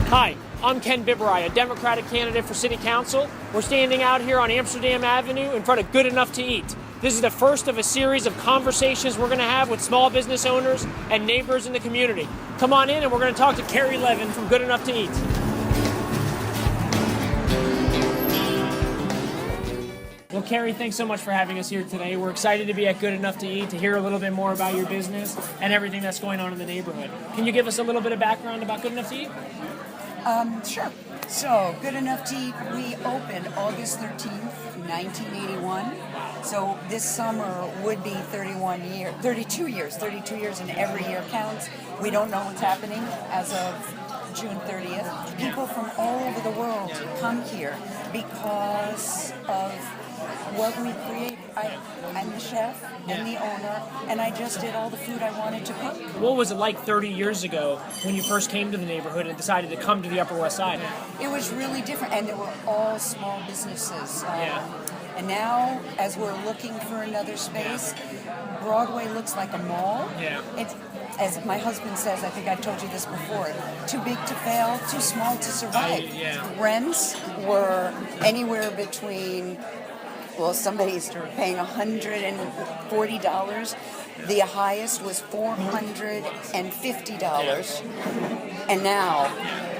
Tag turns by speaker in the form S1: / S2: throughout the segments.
S1: Hi, I'm Ken Biberaj, a Democratic candidate for City Council. We're standing out here on Amsterdam Avenue in front of Good Enough to Eat. This is the first of a series of conversations we're going to have with small business owners and neighbors in the community. Come on in and we're going to talk to Carrie Levin from Good Enough to Eat. Well, Carrie, thanks so much for having us here today. We're excited to be at Good Enough to Eat to hear a little bit more about your business and everything that's going on in the neighborhood. Can you give us a little bit of background about Good Enough to Eat?
S2: Sure. So, Good Enough to Eat, we opened August 13th, 1981. So this summer would be 32 years, and every year counts. We don't know what's happening as of June 30th. People from all over the world come here because of what we create. I'm the chef and the owner, and I just did all the food I wanted to cook.
S1: What was it like 30 years ago when you first came to the neighborhood and decided to come to the Upper West Side?
S2: It was really different, and they were all small businesses. And now, as we're looking for another space, Broadway looks like a mall. It's, as my husband says, I think I told you this before, too big to fail, too small to survive. Rents were anywhere between, well, somebody's paying $140. The highest was $450. And now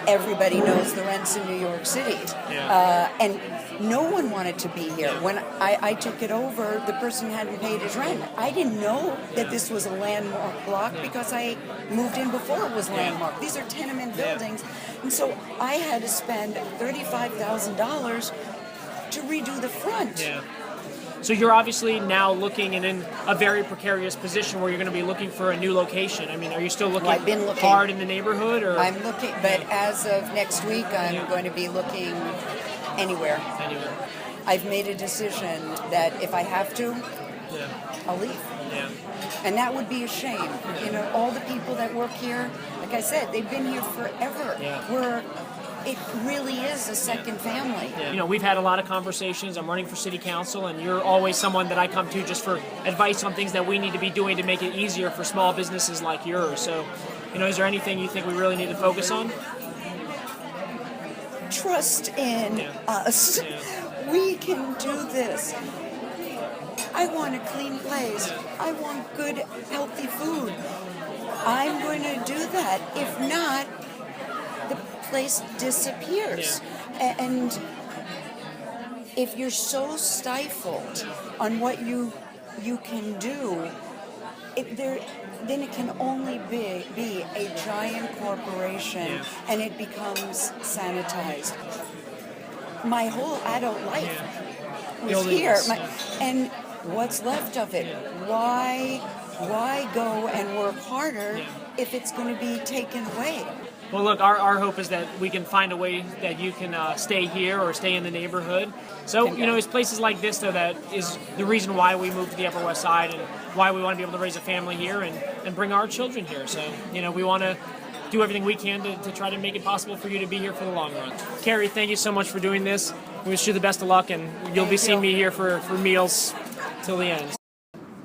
S2: everybody knows the rents in New York City. And no one wanted to be here. When I took it over, the person hadn't paid his rent. I didn't know that this was a landmark block because I moved in before it was landmark. These are tenement buildings. And so I had to spend $35,000 to redo the front.
S1: So you're obviously now looking and in a very precarious position where you're going to be looking for a new location. I mean, are you still looking,
S2: I've been looking
S1: hard in the neighborhood? Or?
S2: I'm looking, but as of next week, I'm going to be looking anywhere. I've made a decision that if I have to, I'll leave. And that would be a shame. You know, all the people that work here, like I said, they've been here forever. It really is a second family.
S1: You know, we've had a lot of conversations. I'm running for city council, and you're always someone that I come to just for advice on things that we need to be doing to make it easier for small businesses like yours. So, you know, is there anything you think we really need to focus on?
S2: Trust in us. We can do this. I want a clean place. I want good, healthy food. I'm going to do that. If not, the place disappears. And if you're so stifled on what you can do, then it can only be a giant corporation, and it becomes sanitized. My whole adult life was here, and what's left of it? Why go and work harder if it's going to be taken away?
S1: Well, look, our hope is that we can find a way that you can stay here or stay in the neighborhood. So, you know, it's places like this, though, that is the reason why we moved to the Upper West Side and why we want to be able to raise a family here and bring our children here. So, you know, we want to do everything we can to try to make it possible for you to be here for the long run. Carrie, thank you so much for doing this. We wish you the best of luck, and you'll be seeing me here for meals till the end.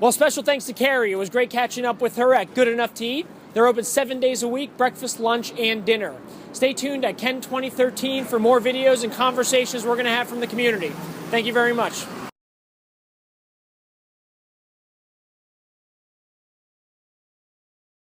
S1: Well, special thanks to Carrie. It was great catching up with her at Good Enough to Eat. They're open 7 days a week, breakfast, lunch, and dinner. Stay tuned at Ken 2013 for more videos and conversations we're going to have from the community. Thank you very much.